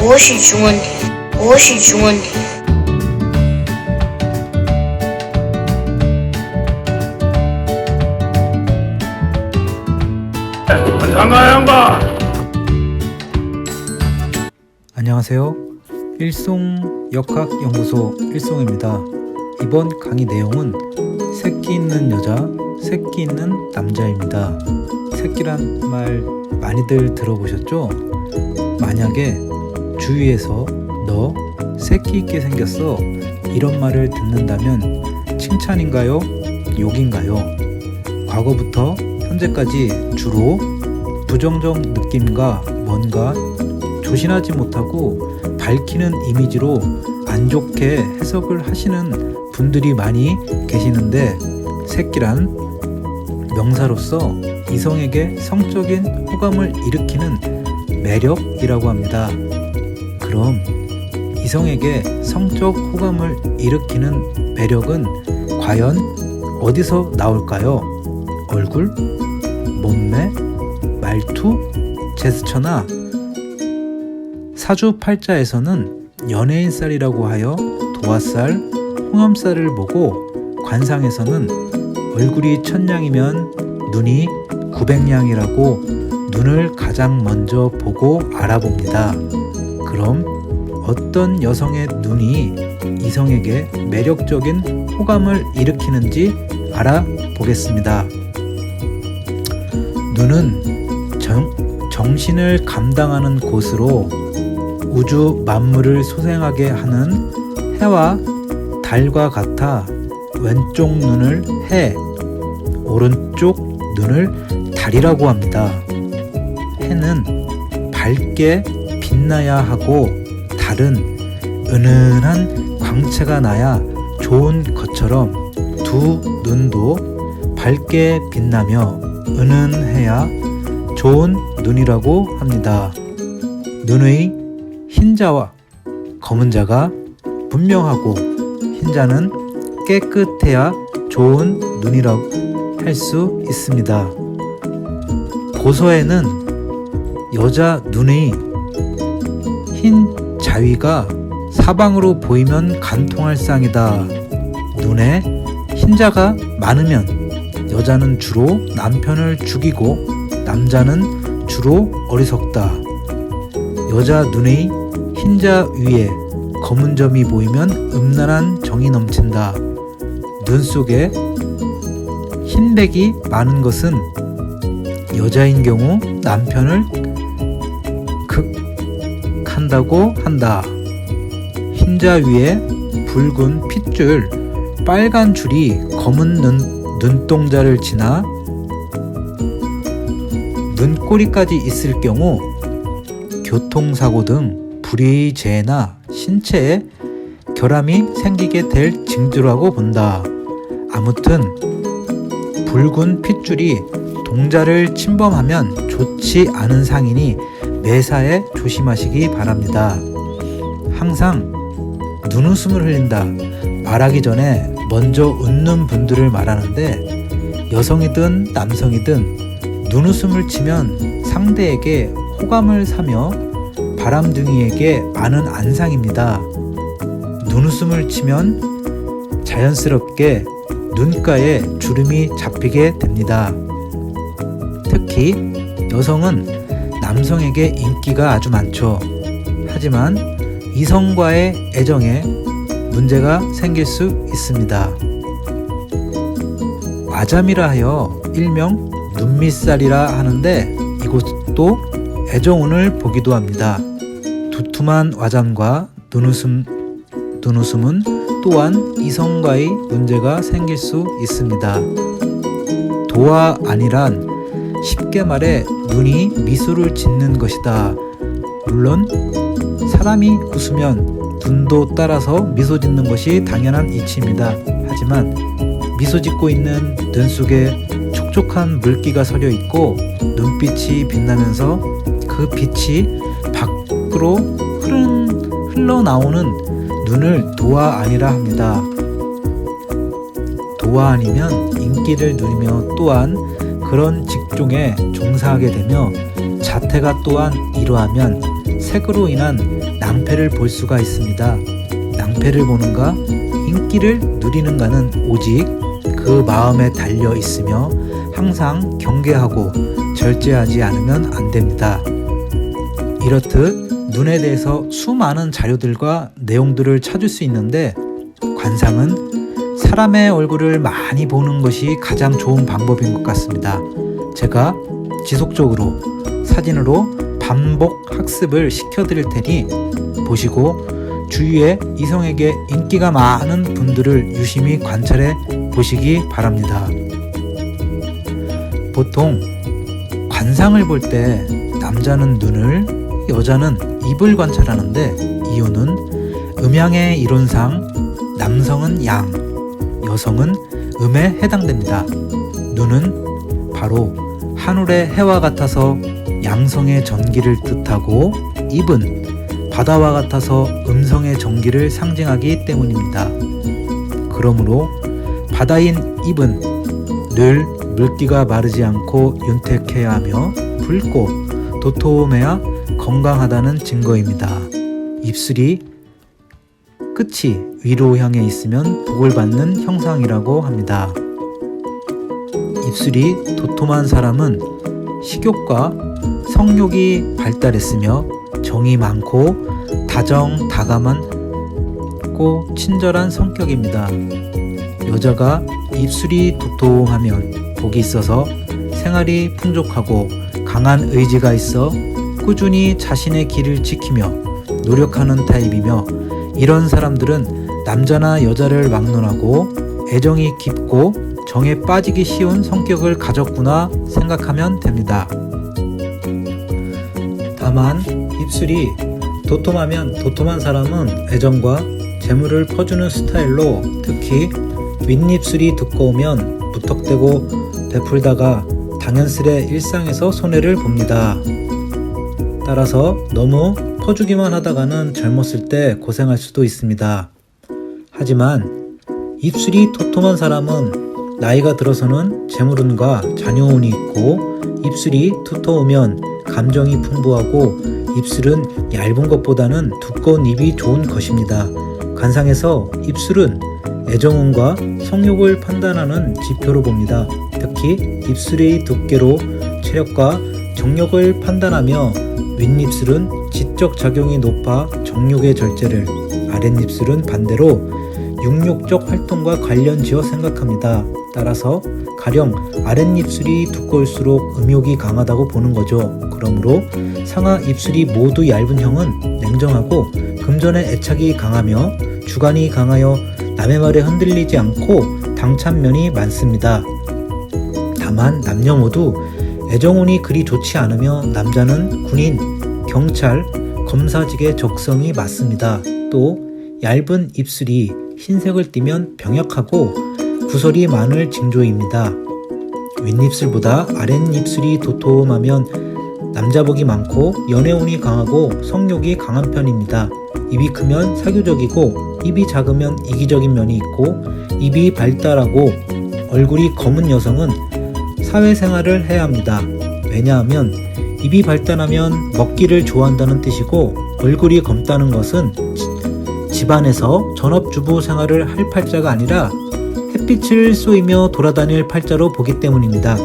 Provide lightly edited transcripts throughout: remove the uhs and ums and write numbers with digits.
무엇이 중원디? 무엇이 중원디? 안녕하세요. 일송역학연구소 일송입니다. 이번 강의 내용은 새끼 있는 여자, 새끼 있는 남자입니다. 새끼란 말 많이들 들어보셨죠? 만약에 주위에서 너 새끼 있게 생겼어 이런 말을 듣는다면 칭찬인가요? 욕인가요? 과거부터 현재까지 주로 부정적 느낌과 뭔가 조신하지 못하고 밝히는 이미지로 안 좋게 해석을 하시는 분들이 많이 계시는데, 새끼란 명사로서 이성에게 성적인 호감을 일으키는 매력이라고 합니다. 그럼 이성에게 성적 호감을 일으키는 매력은 과연 어디서 나올까요? 얼굴, 몸매, 말투, 제스처나 사주팔자에서는 연예인살이라고 하여 도화살, 홍염살을 보고, 관상에서는 얼굴이 천냥이면 눈이 900냥이라고 눈을 가장 먼저 보고 알아봅니다. 그럼 어떤 여성의 눈이 이성에게 매력적인 호감을 일으키는지 알아보겠습니다. 눈은 정신을 감당하는 곳으로 우주 만물을 소생하게 하는 해와 달과 같아 왼쪽 눈을 해, 오른쪽 눈을 달이라고 합니다. 해는 밝게 빛나야 하고 달은 은은한 광채가 나야 좋은 것처럼 두 눈도 밝게 빛나며 은은해야 좋은 눈이라고 합니다. 눈의 흰자와 검은자가 분명하고 흰자는 깨끗해야 좋은 눈이라고 할 수 있습니다. 고서에는 여자 눈의 흰 자위가 사방으로 보이면 간통할 상이다. 눈에 흰자가 많으면 여자는 주로 남편을 죽이고 남자는 주로 어리석다. 여자 눈의 흰자 위에 검은 점이 보이면 음란한 정이 넘친다. 눈 속에 흰백이 많은 것은 여자인 경우 남편을 극한다고 한다. 흰자 위에 붉은 핏줄, 빨간 줄이 검은 눈동자를 지나 눈꼬리까지 있을 경우 교통사고 등 불의의 재해나 신체에 결함이 생기게 될 징조라고 본다. 아무튼 붉은 핏줄이 동자를 침범하면 좋지 않은 상이니 매사에 조심하시기 바랍니다. 항상 눈웃음을 흘린다. 말하기 전에 먼저 웃는 분들을 말하는데, 여성이든 남성이든 눈웃음을 치면 상대에게 호감을 사며 바람둥이에게 많은 안상입니다. 눈웃음을 치면 자연스럽게 눈가에 주름이 잡히게 됩니다. 특히 여성은 남성에게 인기가 아주 많죠. 하지만 이성과의 애정에 문제가 생길 수 있습니다. 와잠이라 하여 일명 눈밑살이라 하는데, 이것도 애정운을 보기도 합니다. 두툼한 와잠과 눈웃음은 또한 이성과의 문제가 생길 수 있습니다. 도화안이란 쉽게 말해 눈이 미소를 짓는 것이다. 물론 사람이 웃으면 눈도 따라서 미소 짓는 것이 당연한 이치입니다. 하지만 미소 짓고 있는 눈 속에 촉촉한 물기가 서려 있고 눈빛이 빛나면서 그 빛이 밖으로 흘러나오는 눈을 도화안이라 합니다. 도화안이면 인기를 누리며 또한 그런 직종에 종사하게 되며 자태가 또한 이러하면 색으로 인한 낭패를 볼 수가 있습니다. 낭패를 보는가, 인기를 누리는가는 오직 그 마음에 달려 있으며 항상 경계하고 절제하지 않으면 안 됩니다. 이렇듯 눈에 대해서 수많은 자료들과 내용들을 찾을 수 있는데, 관상은 사람의 얼굴을 많이 보는 것이 가장 좋은 방법인 것 같습니다. 제가 지속적으로 사진으로 반복 학습을 시켜드릴 테니 보시고 주위에 이성에게 인기가 많은 분들을 유심히 관찰해 보시기 바랍니다. 보통 관상을 볼 때 남자는 눈을, 여자는 입을 관찰하는데, 이유는 음양의 이론상 남성은 양, 여성은 음에 해당됩니다. 눈은 바로 하늘의 해와 같아서 양성의 전기를 뜻하고, 입은 바다와 같아서 음성의 전기를 상징하기 때문입니다. 그러므로 바다인 입은 늘 물기가 마르지 않고 윤택해야 하며 붉고 도톰해야 건강하다는 증거입니다. 입술이 끝이 위로 향해 있으면 복을 받는 형상이라고 합니다. 입술이 도톰한 사람은 식욕과 성욕이 발달했으며 정이 많고 다정다감하고 친절한 성격입니다. 여자가 입술이 도톰하면 복이 있어서 생활이 풍족하고 강한 의지가 있어 꾸준히 자신의 길을 지키며 노력하는 타입이며, 이런 사람들은 남자나 여자를 막론하고 애정이 깊고 정에 빠지기 쉬운 성격을 가졌구나 생각하면 됩니다. 다만 입술이 도톰하면 도톰한 사람은 애정과 재물을 퍼주는 스타일로, 특히 윗입술이 두꺼우면 무턱대고 베풀다가 당연스레 일상에서 손해를 봅니다. 따라서 너무 퍼주기만 하다가는 젊었을 때 고생할 수도 있습니다. 하지만 입술이 도톰한 사람은 나이가 들어서는 재물운과 자녀운이 있고, 입술이 두터우면 감정이 풍부하고 입술은 얇은 것보다는 두꺼운 입이 좋은 것입니다. 관상에서 입술은 애정운과 성욕을 판단하는 지표로 봅니다. 특히 입술의 두께로 체력과 정력을 판단하며, 윗입술은 지적 작용이 높아 정욕의 절제를, 아랫입술은 반대로 육욕적 활동과 관련지어 생각합니다. 따라서 가령 아랫입술이 두꺼울수록 음욕이 강하다고 보는 거죠. 그러므로 상하 입술이 모두 얇은 형은 냉정하고 금전에 애착이 강하며 주관이 강하여 남의 말에 흔들리지 않고 당찬 면이 많습니다. 다만 남녀 모두 애정운이 그리 좋지 않으며, 남자는 군인, 경찰, 검사직의 적성이 맞습니다. 또 얇은 입술이 흰색을 띠면 병약하고 구설이 많을 징조입니다. 윗입술보다 아랫입술이 도톰하면 남자복이 많고 연애운이 강하고 성욕이 강한 편입니다. 입이 크면 사교적이고, 입이 작으면 이기적인 면이 있고, 입이 발달하고 얼굴이 검은 여성은 사회생활을 해야 합니다. 왜냐하면 입이 발달하면 먹기를 좋아한다는 뜻이고, 얼굴이 검다는 것은 집안에서 전업주부 생활을 할 팔자가 아니라 햇빛을 쏘이며 돌아다닐 팔자로 보기 때문입니다.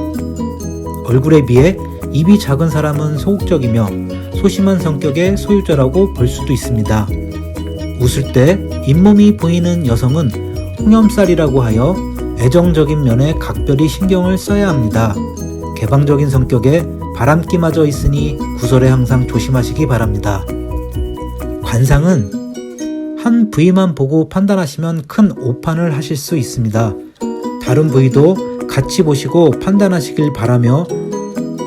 얼굴에 비해 입이 작은 사람은 소극적이며 소심한 성격의 소유자라고 볼 수도 있습니다. 웃을 때 잇몸이 보이는 여성은 홍염살이라고 하여 애정적인 면에 각별히 신경을 써야 합니다. 개방적인 성격에 바람기마저 있으니 구설에 항상 조심하시기 바랍니다. 관상은 한 부위만 보고 판단하시면 큰 오판을 하실 수 있습니다. 다른 부위도 같이 보시고 판단하시길 바라며,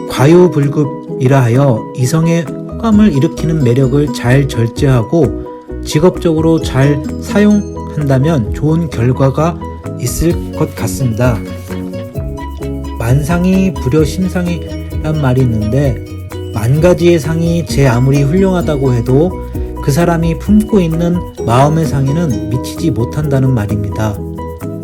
과유불급이라 하여 이성의 호감을 일으키는 매력을 잘 절제하고 직업적으로 잘 사용한다면 좋은 결과가 있을 것 같습니다. 만상이 불여심상이란 말이 있는데, 만가지의 상이 제 아무리 훌륭하다고 해도 그 사람이 품고 있는 마음의 상에는 미치지 못한다는 말입니다.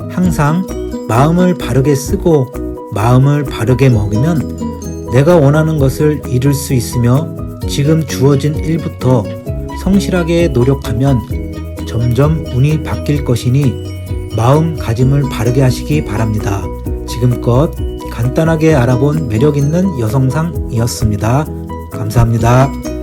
항상 마음을 바르게 쓰고 마음을 바르게 먹으면 내가 원하는 것을 이룰 수 있으며, 지금 주어진 일부터 성실하게 노력하면 점점 운이 바뀔 것이니 마음가짐을 바르게 하시기 바랍니다. 지금껏 간단하게 알아본 매력 있는 여성상이었습니다. 감사합니다.